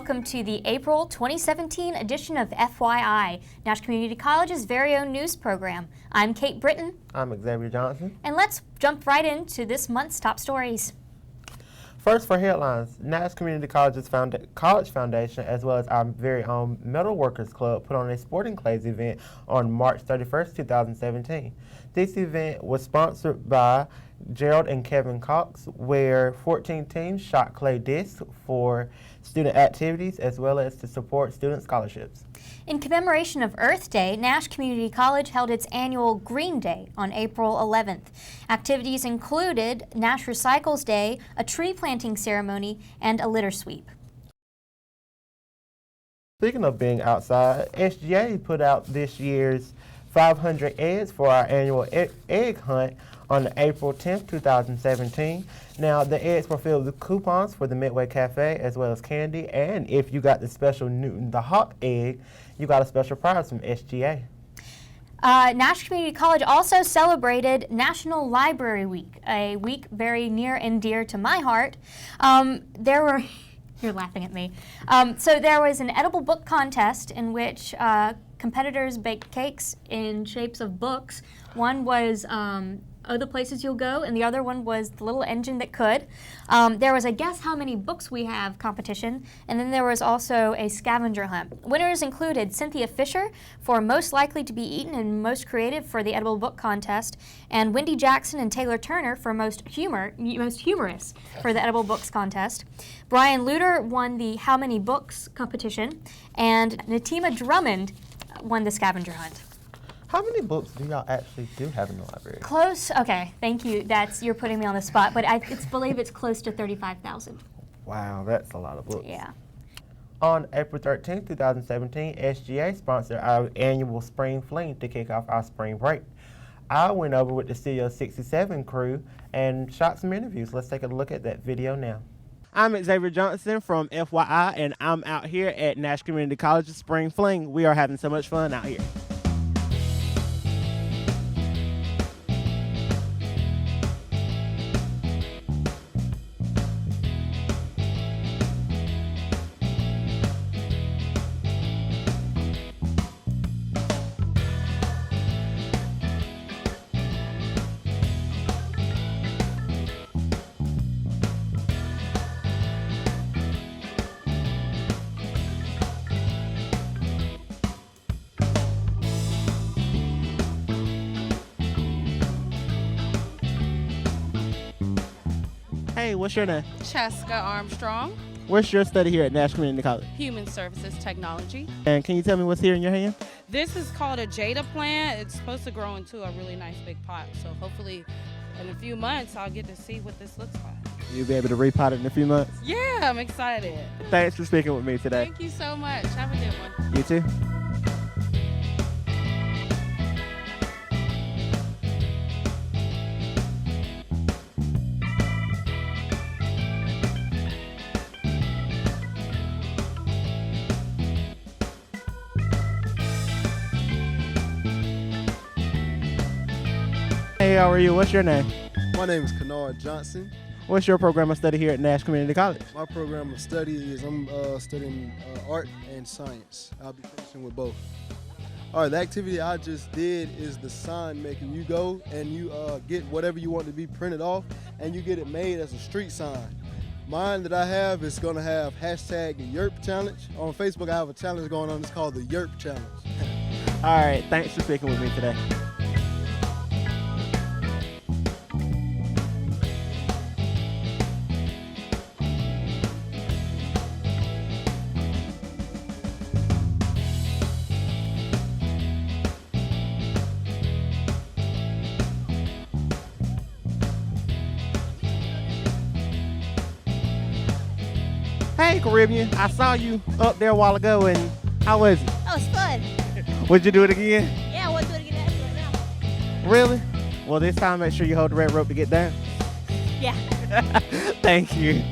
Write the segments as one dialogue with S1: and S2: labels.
S1: welcome to the April 2017 edition of FYI, Nash Community College's very own news program. I'm Kate Britton.
S2: I'm Xavier Johnson.
S1: And let's jump right into this month's top stories.
S2: First, for headlines, Nash Community College's College Foundation, as well as our very own Metal Workers Club, put on a sporting clays event on March 31st, 2017. This event was sponsored by Gerald and Kevin Cox, where 14 teams shot clay discs for student activities as well as to support student scholarships.
S1: In commemoration of Earth Day, Nash Community College held its annual Green Day on April 11th. Activities included Nash Recycles Day, a tree planting ceremony, and a litter sweep.
S2: Speaking of being outside, SGA put out this year's 500 eggs for our annual egg hunt on April 10th, 2017. Now, the eggs were filled with coupons for the Midway Cafe as well as candy, and if you got the special Newton the Hawk egg, you got a special prize from SGA.
S1: Nash Community College also celebrated National Library Week, a week very near and dear to my heart. You're laughing at me. So there was an edible book contest in which competitors baked cakes in shapes of books. One was Other Places You'll Go, and the other one was The Little Engine That Could. There was a Guess How Many Books We Have competition, and then there was also a scavenger hunt. Winners included Cynthia Fisher for Most Likely to Be Eaten and Most Creative for the Edible Book Contest, and Wendy Jackson and Taylor Turner for Most Humorous for the Edible Books Contest. Brian Luter won the How Many Books competition, and Natima Drummond won the scavenger hunt.
S2: How many books do y'all actually do have in the library?
S1: Close. Okay, thank you. You're putting me on the spot, but I believe it's close to 35,000.
S2: Wow, that's a lot of books.
S1: Yeah.
S2: On April 13th, 2017, SGA sponsored our annual Spring Fling to kick off our spring break. I went over with the Studio 67 crew and shot some interviews. Let's take a look at that video now. I'm Xavier Johnson from FYI, and I'm out here at Nash Community College's Spring Fling. We are having so much fun out here. Hey, what's your name?
S3: Cheska Armstrong,
S2: What's your study here at Nash Community College?
S3: Human Services Technology.
S2: And can you tell me what's here in your hand?
S3: This is called a Jada plant. It's supposed to grow into a really nice big pot. So hopefully in a few months I'll get to see what this looks like.
S2: You'll be able to repot it in a few months?
S3: Yeah, I'm excited.
S2: Thanks for speaking with me today.
S3: Thank you so much. Have a good one.
S2: You too. Hey, how are you? What's your name?
S4: My name is Kennard Johnson.
S2: What's your program of study here at Nash Community College?
S4: My program of study is I'm studying art and science. I'll be finishing with both. All right, the activity I just did is the sign making. You go and you get whatever you want to be printed off, and you get it made as a street sign. Mine that I have is going to have hashtag Yerp Challenge. On Facebook, I have a challenge going on. It's called the Yerp Challenge.
S2: All right, thanks for speaking with me today. Hey, Caribbean, I saw you up there a while ago, and how was it?
S5: Oh, it's fun.
S2: Would you do it again?
S5: Yeah, I want to do it again right now.
S2: Really? Well, this time make sure you hold the red rope to get down.
S5: Yeah.
S2: Thank you.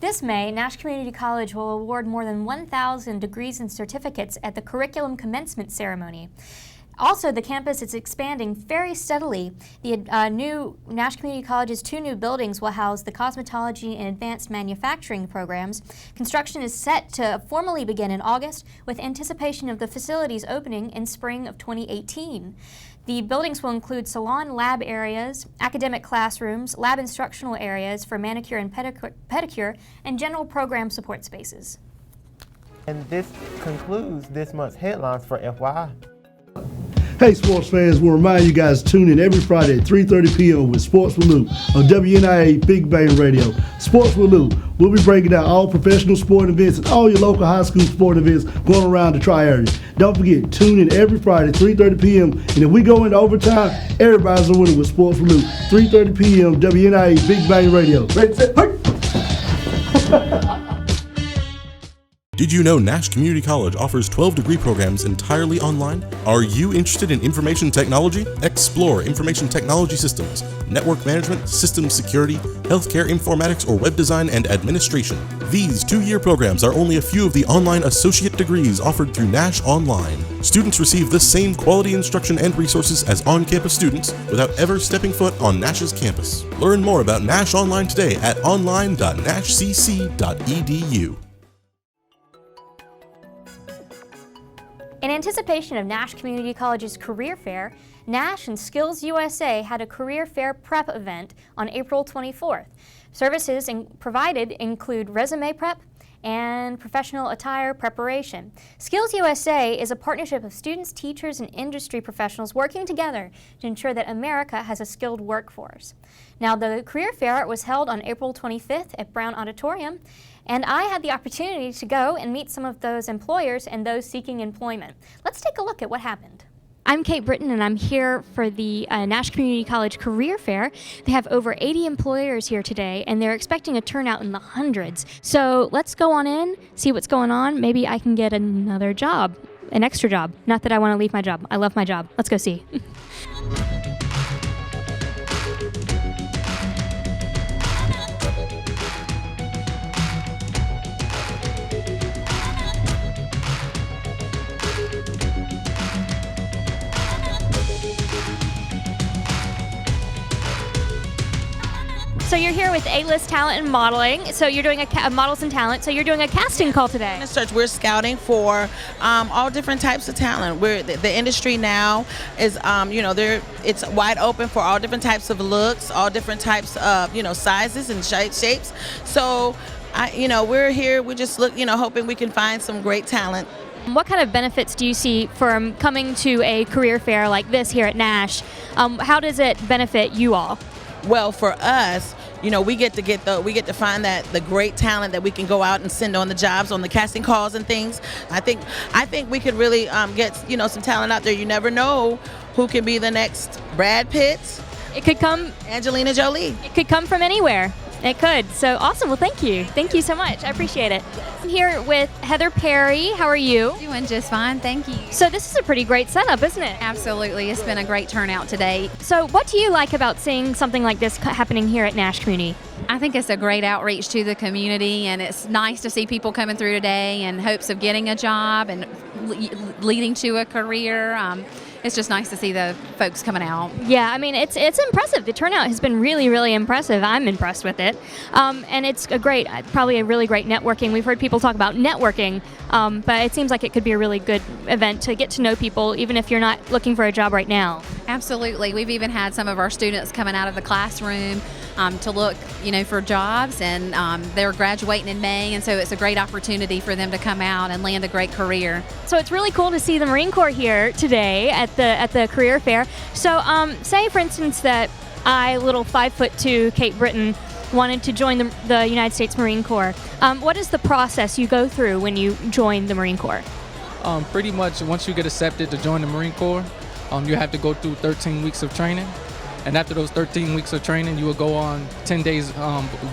S1: This May, Nash Community College will award more than 1,000 degrees and certificates at the curriculum commencement ceremony. Also, the campus is expanding very steadily. The new Nash Community College's 2 new buildings will house the cosmetology and advanced manufacturing programs. Construction is set to formally begin in August, with anticipation of the facilities opening in spring of 2018. The buildings will include salon lab areas, academic classrooms, lab instructional areas for manicure and pedicure, and general program support spaces.
S2: And this concludes this month's headlines for FYI.
S6: Hey sports fans, we'll remind you guys to tune in every Friday at 3:30 p.m. with Sports with Lou on WNIA Big Bang Radio. Sports with Lou, we'll be breaking down all professional sport events and all your local high school sport events going around the tri-area. Don't forget, tune in every Friday at 3:30 p.m. and if we go into overtime, everybody's a winner with Sports with Lou. 3:30 p.m. WNIA Big Bang Radio. Ready, set, hey!
S7: Did you know Nash Community College offers 12 degree programs entirely online? Are you interested in information technology? Explore information technology systems, network management, systems security, healthcare informatics, or web design and administration. These 2-year programs are only a few of the online associate degrees offered through Nash Online. Students receive the same quality instruction and resources as on-campus students without ever stepping foot on Nash's campus. Learn more about Nash Online today at online.nashcc.edu.
S1: In anticipation of Nash Community College's Career Fair, Nash and Skills USA had a Career Fair prep event on April 24th. Services provided include resume prep and professional attire preparation. Skills USA is a partnership of students, teachers, and industry professionals working together to ensure that America has a skilled workforce. Now, the Career Fair was held on April 25th at Brown Auditorium, and I had the opportunity to go and meet some of those employers and those seeking employment. Let's take a look at what happened. I'm Kate Britton, and I'm here for the Nash Community College Career Fair. They have over 80 employers here today, and they're expecting a turnout in the hundreds. So let's go on in, see what's going on. Maybe I can get another job, an extra job. Not that I want to leave my job. I love my job. Let's go see. So you're here with A-List Talent and Modeling. So you're doing Models and Talent. So you're doing a casting call today.
S8: We're scouting for all different types of talent. The industry now is, it's wide open for all different types of looks, all different types of, sizes and shapes. So, we're here. We just look, hoping we can find some great talent.
S1: What kind of benefits do you see from coming to a career fair like this here at Nash? How does it benefit you all?
S8: Well, for us, we get to find the great talent that we can go out and send on the jobs, on the casting calls and things. I think we could really get some talent out there. You never know who can be the next Brad Pitt.
S1: It could come
S8: Angelina Jolie.
S1: It could come from anywhere. It could. So awesome. Well, thank you. Thank you so much. I appreciate it. I'm here with Heather Perry. How are you?
S9: Doing just fine, thank you.
S1: So this is a pretty great setup, isn't it?
S9: Absolutely. It's been a great turnout today.
S1: So what do you like about seeing something like this happening here at Nash Community?
S9: I think it's a great outreach to the community, and it's nice to see people coming through today in hopes of getting a job and leading to a career. It's just nice to see the folks coming out.
S1: Yeah, I mean, it's impressive. The turnout has been really, really impressive. I'm impressed with it. And it's probably a really great networking. We've heard people talk about networking, but it seems like it could be a really good event to get to know people, even if you're not looking for a job right now.
S9: Absolutely. We've even had some of our students coming out of the classroom to look, for jobs, and they're graduating in May, and so it's a great opportunity for them to come out and land a great career.
S1: So it's really cool to see the Marine Corps here today at the career fair. So say, for instance, that I, little 5'2" Kate Britton, wanted to join the United States Marine Corps. What is the process you go through when you join the Marine Corps?
S10: Pretty much once you get accepted to join the Marine Corps, you have to go through 13 weeks of training. And after those 13 weeks of training, you will go on 10 days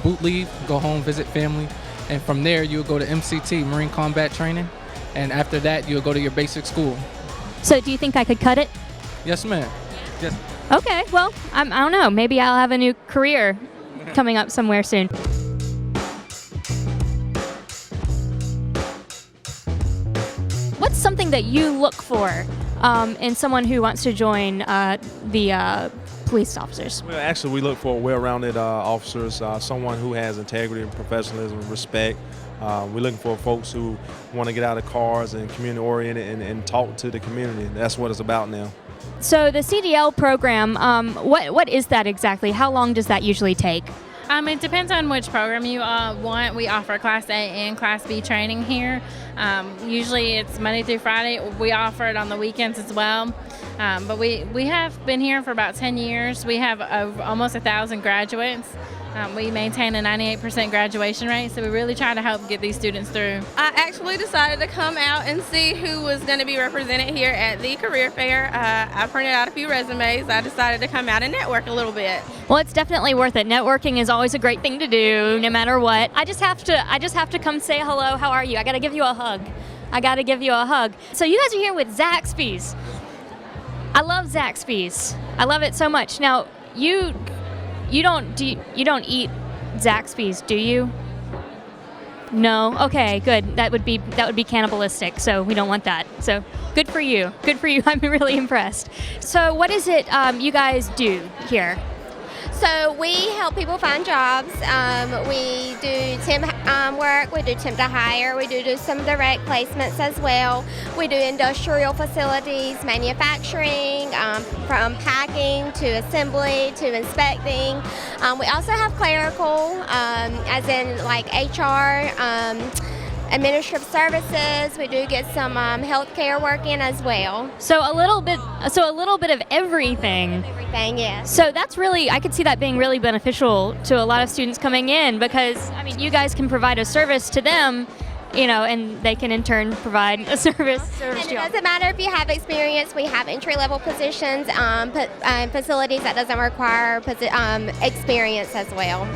S10: boot leave, go home, visit family. And from there, you will go to MCT, Marine Combat Training. And after that, you'll go to your basic school.
S1: So do you think I could cut it?
S10: Yes, ma'am. Yes.
S1: Okay, well, I don't know. Maybe I'll have a new career coming up somewhere soon. what's something that you look for in someone who wants to join the police officers?
S11: Well, actually, we look for well-rounded officers, someone who has integrity, professionalism, respect. We're looking for folks who want to get out of cars and community-oriented and talk to the community. That's what it's about now.
S1: So the CDL program, what is that exactly? How long does that usually take?
S12: It depends on which program you want. We offer Class A and Class B training here. Usually it's Monday through Friday. We offer it on the weekends as well. But we have been here for about 10 years. We have almost 1,000 graduates. We maintain a 98% graduation rate, so we really try to help get these students through.
S13: I actually decided to come out and see who was going to be represented here at the career fair. I printed out a few resumes. I decided to come out and network a little bit.
S1: Well, it's definitely worth it. Networking is always a great thing to do, no matter what. I just have to come say hello. How are you? I got to give you a hug. So you guys are here with Zaxby's. I love Zaxby's. I love it so much. Now, you don't eat Zaxby's, do you? No. Okay, good. That would be cannibalistic. So we don't want that. So good for you. Good for you. I'm really impressed. So what is it you guys do here?
S5: So we help people find jobs. We do temp work, we do temp to hire, we do some direct placements as well. We do industrial facilities, manufacturing, from packing to assembly to inspecting. We also have clerical, as in like HR, administrative services. We do get some healthcare work in as well.
S1: So a little bit of everything.
S5: Everything, yes.
S1: So that's really, I could see that being really beneficial to a lot of students coming in, because I mean, you guys can provide a service to them, and they can in turn provide a service
S5: And
S1: to
S5: it
S1: you.
S5: doesn't matter if you have experience. We have entry-level positions, facilities that doesn't require experience as well.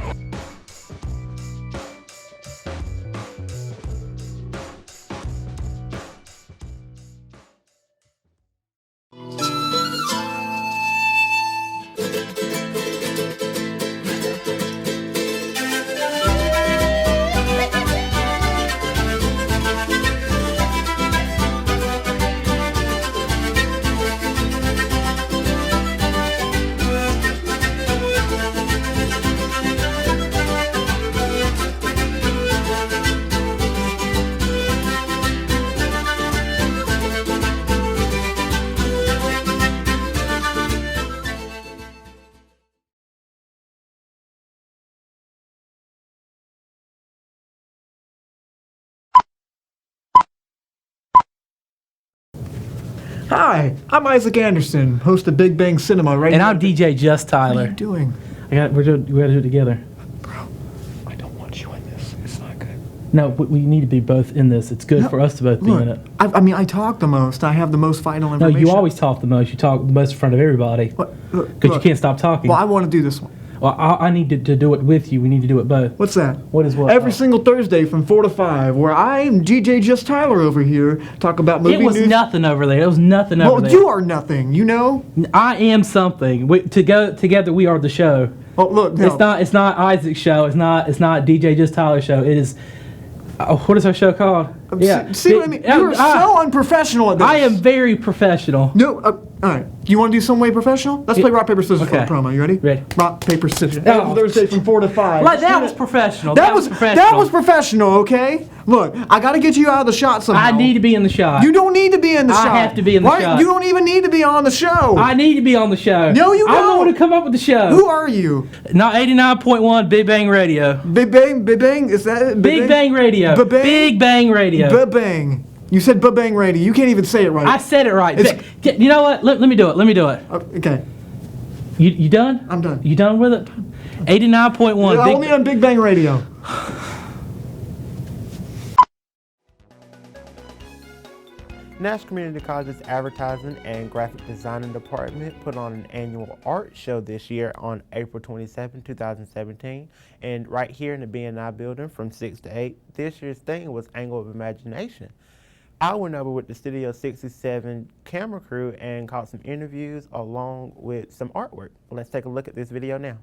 S14: Hi, I'm Isaac Anderson, host of Big Bang Cinema right
S15: And
S14: now.
S15: I'm DJ Just Tyler.
S14: What are you doing?
S15: We gotta do it together.
S14: Bro, I don't want you in this. It's not good.
S15: No, we need to be both in this. It's good for us to both be in it.
S14: I talk the most. I have the most vital
S15: No,
S14: information.
S15: you always talk the most. You talk the most in front of everybody. Because you can't stop talking.
S14: Well, I want to do this one.
S15: Well, I need to do it with you. We need to do it both.
S14: What's that?
S15: What is what?
S14: Every single Thursday from 4 to 5, where I am DJ Just Tyler over here, talk about movie
S15: It was
S14: news.
S15: nothing over there. It was nothing over there.
S14: Well, you are nothing, you know?
S15: I am something. Together we are the show.
S14: Oh, look, no.
S15: It's not Isaac's show. It's not DJ Just Tyler's show. It is. What is our show called?
S14: See what I mean? You are so unprofessional at this.
S15: I am very professional.
S14: No, all right. You want to do some way professional? Let's play rock, paper, scissors for the promo. You ready?
S15: Ready.
S14: Rock, paper, scissors.
S15: Oh.
S14: Every Thursday from 4 to 5.
S15: Like, that was professional.
S14: That was professional, okay? Look, I got to get you out of the shot somehow.
S15: I need to be in the shot.
S14: You don't need to be in the shot.
S15: I have to be in the shot.
S14: You don't even need to be on the show.
S15: I need to be on the show.
S14: No, you don't.
S15: I'm the one to come up with the show.
S14: Who are you?
S15: Not 89.1 Big Bang Radio.
S14: Big Bang, is that it?
S15: Big Bang Radio. Big Bang Radio.
S14: Big Bang. You said Bang Radio. You can't even say it right.
S15: I said it right. You know what? Let me do it. Let me do it.
S14: Okay.
S15: You done?
S14: I'm done.
S15: You done with it? 89.1.
S14: Only on Big Bang Radio.
S2: Nash Community College's Advertising and Graphic Design Department put on an annual art show this year on April 27, 2017. And right here in the BNI building from 6 to 8, this year's theme was Angle of Imagination. I went over with the Studio 67 camera crew and caught some interviews along with some artwork. Let's take a look at this video now.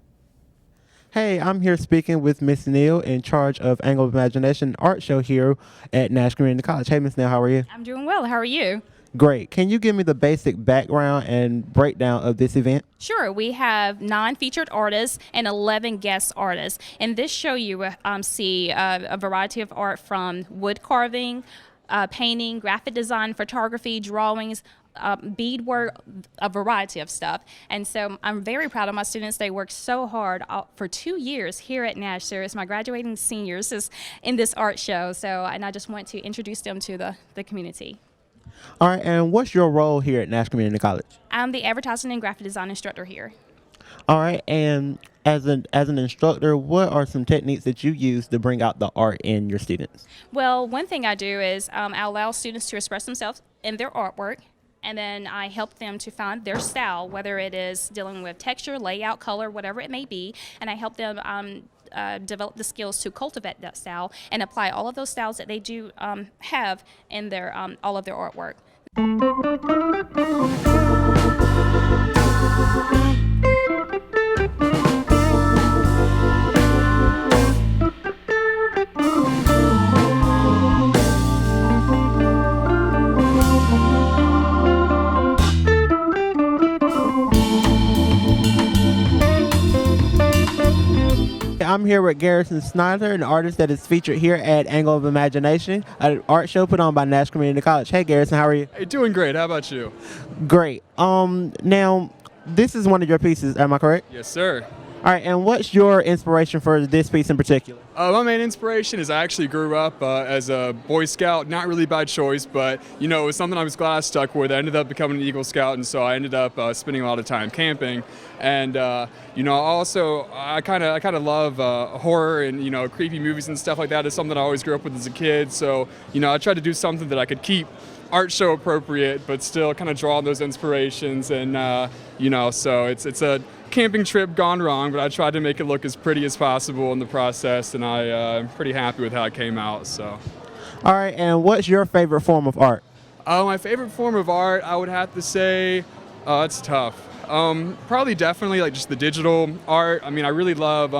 S2: Hey, I'm here speaking with Miss Neal in charge of Angle of Imagination art show here at Nash Community College. Hey, Miss Neal, how are you?
S16: I'm doing well. How are you?
S2: Great. Can you give me the basic background and breakdown of this event?
S16: Sure. We have 9 featured artists and 11 guest artists. In this show, you will see a variety of art from wood carving, painting, graphic design, photography, drawings, beadwork, a variety of stuff. And so I'm very proud of my students. They worked so hard for 2 years here at Nash. So it's my graduating seniors is in this art show. And I just want to introduce them to the community.
S2: All right, and what's your role here at Nash Community College?
S16: I'm the advertising and graphic design instructor here.
S2: All right, and as an instructor, what are some techniques that you use to bring out the art in your students?
S16: Well, one thing I do is I allow students to express themselves in their artwork, and then I help them to find their style, whether it is dealing with texture, layout, color, whatever it may be, and I help them develop the skills to cultivate that style and apply all of those styles that they do have in their all of their artwork.
S2: I'm here with Garrison Snyder, an artist that is featured here at Angle of Imagination, an art show put on by Nash Community College. Hey, Garrison, how are you?
S17: Hey, doing great. How about you?
S2: Great. Now, this is one of your pieces, am I correct?
S17: Yes, sir.
S2: All right, and what's your inspiration for this piece in particular?
S17: My main inspiration is I actually grew up as a Boy Scout, not really by choice, but it was something I was glad I stuck with. I ended up becoming an Eagle Scout, and so I ended up spending a lot of time camping. And also I kind of love horror and creepy movies and stuff like that. It's something I always grew up with as a kid. So I tried to do something that I could keep art show appropriate, but still kind of draw on those inspirations. And so it's a camping trip gone wrong, but I tried to make it look as pretty as possible in the process, and I'm pretty happy with how it came out. So,
S2: all right, and what's your favorite form of art?
S17: My favorite form of art, I would have to say, it's tough. Probably definitely like just the digital art. I mean, I really love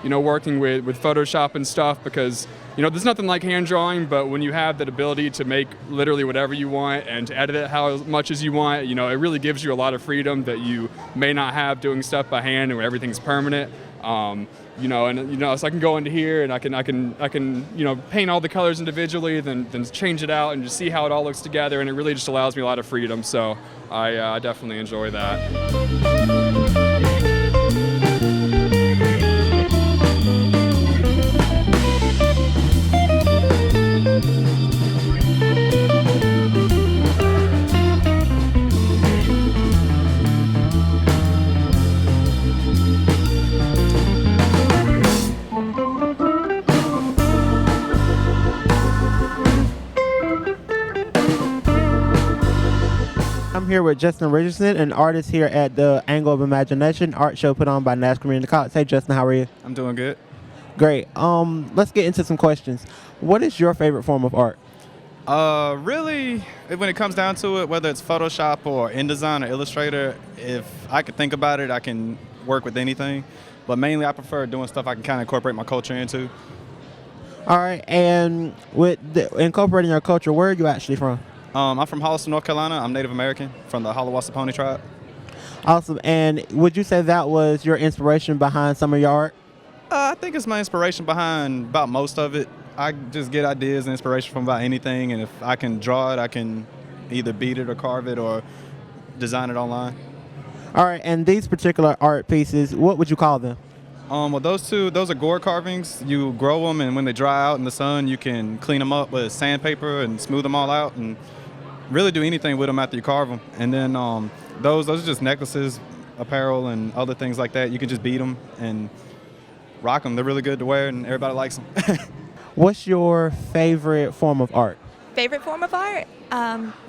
S17: working with Photoshop and stuff because there's nothing like hand drawing, but when you have that ability to make literally whatever you want and to edit it how much as you want, it really gives you a lot of freedom that you may not have doing stuff by hand and where everything's permanent. So I can go into here and I can paint all the colors individually, then change it out and just see how it all looks together, and it really just allows me a lot of freedom. So I definitely enjoy that.
S2: I'm here with Justin Richardson, an artist here at the Angle of Imagination art show put on by Nash Community College. Hey, Justin, how are you?
S18: I'm doing good.
S2: Great. Let's get into some questions. What is your favorite form of art?
S18: Really, when it comes down to it, whether it's Photoshop or InDesign or Illustrator, if I could think about it, I can work with anything. But mainly, I prefer doing stuff I can kind of incorporate my culture into.
S2: All right, and with incorporating your culture, where are you actually from?
S18: I'm from Holliston, North Carolina. I'm Native American from the Hollawassa tribe.
S2: Awesome. And would you say that was your inspiration behind some of your art?
S18: I think it's my inspiration behind about most of it. I just get ideas and inspiration from about anything, and if I can draw it, I can either beat it or carve it or design it online.
S2: All right, and these particular art pieces, what would you call them?
S18: Well, those are gourd carvings. You grow them, and when they dry out in the sun, you can clean them up with sandpaper and smooth them all out, and really do anything with them after you carve them. And then those are just necklaces, apparel, and other things like that. You can just beat them and rock them. They're really good to wear, and everybody likes them.
S2: What's your favorite form of art?
S19: Favorite form of art?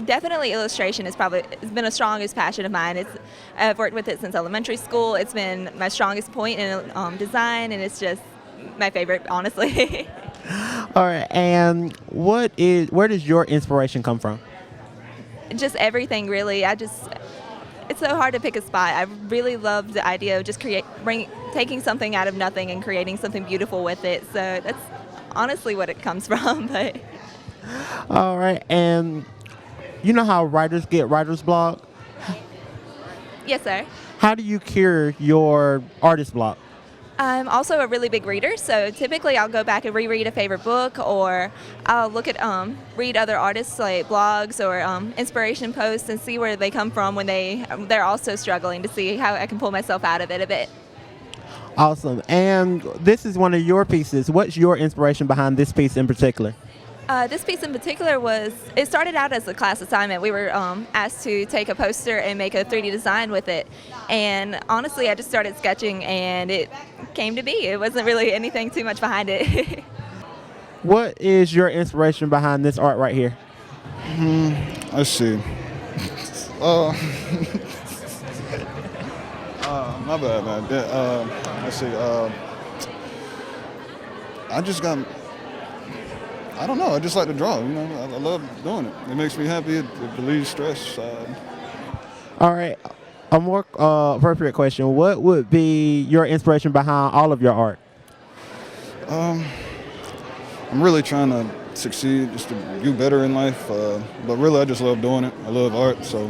S19: Definitely illustration it's been a strongest passion of mine. I've worked with it since elementary school. It's been my strongest point in design, and it's just my favorite, honestly.
S2: All right, and where does your inspiration come from?
S19: Just everything, really. it's so hard to pick a spot. I really love the idea of just taking something out of nothing and creating something beautiful with it. So that's honestly what it comes from. But
S2: All right, and you know how writers get writer's block?
S19: yes, sir.
S2: How do you cure your artist block?
S19: I'm also a really big reader, so typically I'll go back and reread a favorite book, or I'll look at read other artists like blogs or inspiration posts and see where they come from when they're also struggling, to see how I can pull myself out of it a bit.
S2: Awesome. And this is one of your pieces. What's your inspiration behind this piece in particular?
S19: This piece in particular it started out as a class assignment. We were asked to take a poster and make a 3D design with it. And honestly, I just started sketching and it came to be. It wasn't really anything too much behind it.
S2: What is your inspiration behind this art right here?
S20: Let's see. My bad, man. Let's see. I don't know. I just like to draw. I love doing it. It makes me happy. It relieves stress.
S2: All right. A more appropriate question. What would be your inspiration behind all of your art?
S20: I'm really trying to succeed, just to do better in life. But really, I just love doing it. I love art, so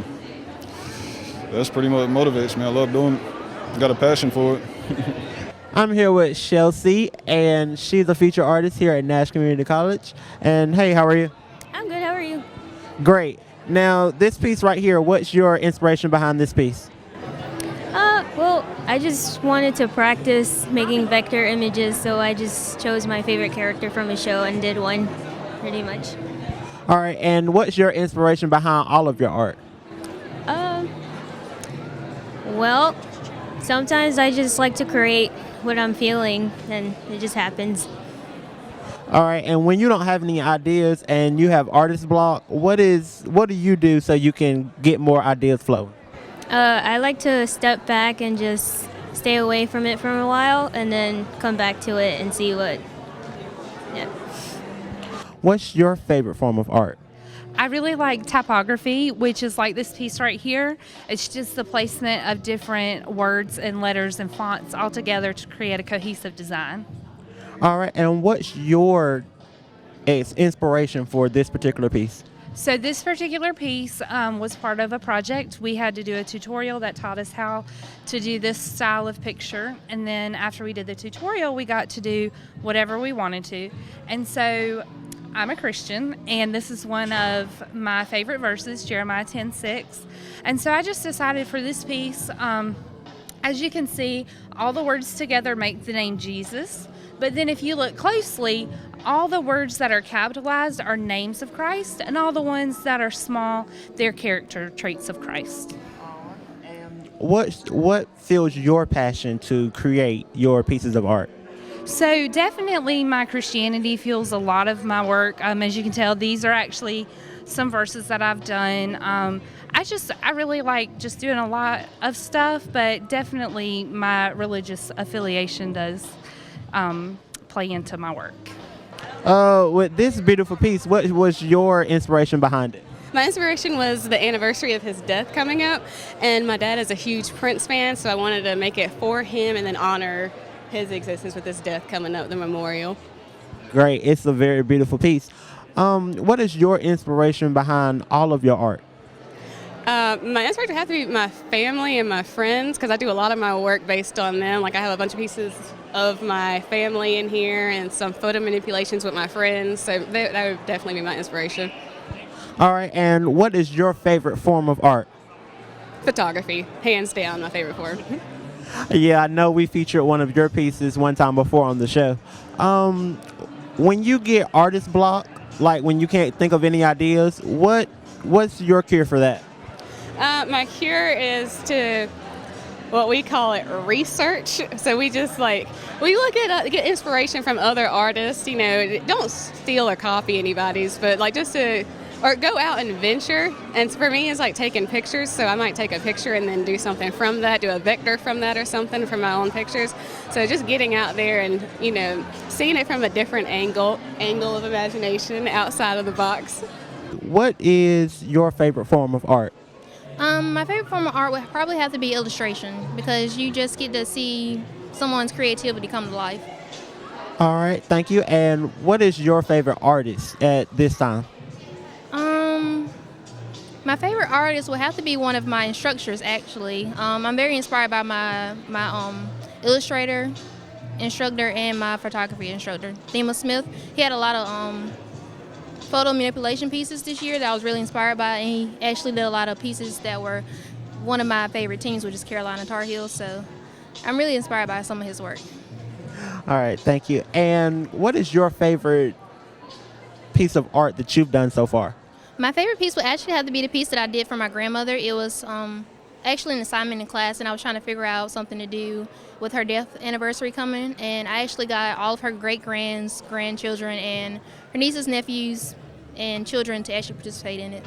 S20: that's pretty much what motivates me. I love doing it. Got a passion for it.
S2: I'm here with Chelsea, and she's a featured artist here at Nash Community College. And hey, how are you?
S21: I'm good. How are you?
S2: Great. Now, this piece right here, what's your inspiration behind this piece?
S21: Well, I just wanted to practice making vector images, so I just chose my favorite character from a show and did one, pretty much.
S2: All right, and what's your inspiration behind all of your art?
S21: Well, sometimes I just like to create what I'm feeling, and it just happens.
S2: All right, and when you don't have any ideas and you have artist block, what do you do so you can get more ideas flowing?
S21: I like to step back and just stay away from it for a while, and then come back to it and see what. Yeah.
S2: What's your favorite form of art?
S22: I really like typography, which is like this piece right here. It's just the placement of different words and letters and fonts all together to create a cohesive design.
S2: All right, and what's your inspiration for this particular piece?
S22: So this particular piece was part of a project. We had to do a tutorial that taught us how to do this style of picture. And then after we did the tutorial, we got to do whatever we wanted to. And so I'm a Christian, and this is one of my favorite verses, Jeremiah 10:6. And so I just decided for this piece, as you can see, all the words together make the name Jesus. But then if you look closely, all the words that are capitalized are names of Christ, and all the ones that are small, they're character traits of Christ.
S2: What fuels your passion to create your pieces of art?
S22: So definitely my Christianity fuels a lot of my work. As you can tell, these are actually some verses that I've done. I really like just doing a lot of stuff, but definitely my religious affiliation does play into my work.
S2: With this beautiful piece, what was your inspiration behind it?
S23: My inspiration was the anniversary of his death coming up, and my dad is a huge Prince fan, so I wanted to make it for him and then honor his existence with his death coming up, the memorial.
S2: Great, it's a very beautiful piece. What is your inspiration behind all of your art?
S23: My inspiration has to be my family and my friends, because I do a lot of my work based on them. Like I have a bunch of pieces of my family in here and some photo manipulations with my friends, so that would definitely be my inspiration.
S2: All right, and what is your favorite form of art?
S23: Photography, hands down, my favorite form.
S2: Yeah, I know we featured one of your pieces one time before on the show. When you get artist block, like when you can't think of any ideas, what's your cure for that?
S23: My cure is to what we call it research. So we just we look at get inspiration from other artists. Don't steal or copy anybody's, but or go out and venture. And for me, it's like taking pictures. So I might take a picture and then do something from that, do a vector from that or something from my own pictures. So just getting out there and, seeing it from a different angle of imagination outside of the box.
S2: What is your favorite form of art?
S3: My favorite form of art would probably have to be illustration because you just get to see someone's creativity come to life.
S2: All right, thank you. And what is your favorite artist at this time?
S3: My favorite artist would have to be one of my instructors, actually. I'm very inspired by my illustrator instructor and my photography instructor, Thema Smith. He had a lot of photo manipulation pieces this year that I was really inspired by, and he actually did a lot of pieces that were one of my favorite teams, which is Carolina Tar Heels, so I'm really inspired by some of his work.
S2: All right, thank you. And what is your favorite piece of art that you've done so far?
S3: My favorite piece would actually have to be the piece that I did for my grandmother. It was actually an assignment in class, and I was trying to figure out something to do with her death anniversary coming, and I actually got all of her great-grands, grandchildren, and her nieces, nephews, and children to actually participate in it.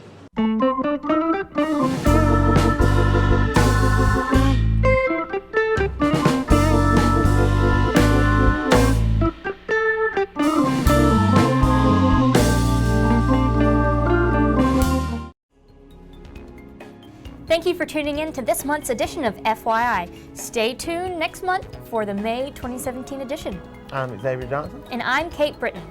S1: Thank you for tuning in to this month's edition of FYI. Stay tuned next month for the May 2017 edition.
S2: I'm Xavier Johnson.
S1: And I'm Kate Britton.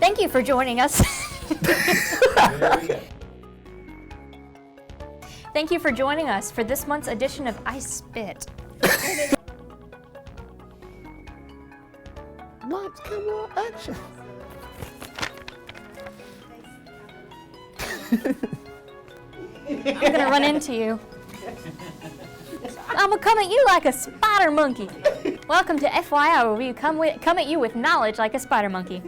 S1: Thank you for joining us. Thank you for joining us for this month's edition of I Spit.
S2: Lights, camera, action.
S1: I'm gonna run into you. I'm gonna come at you like a spider monkey. Welcome to FYI, where we come at you with knowledge like a spider monkey.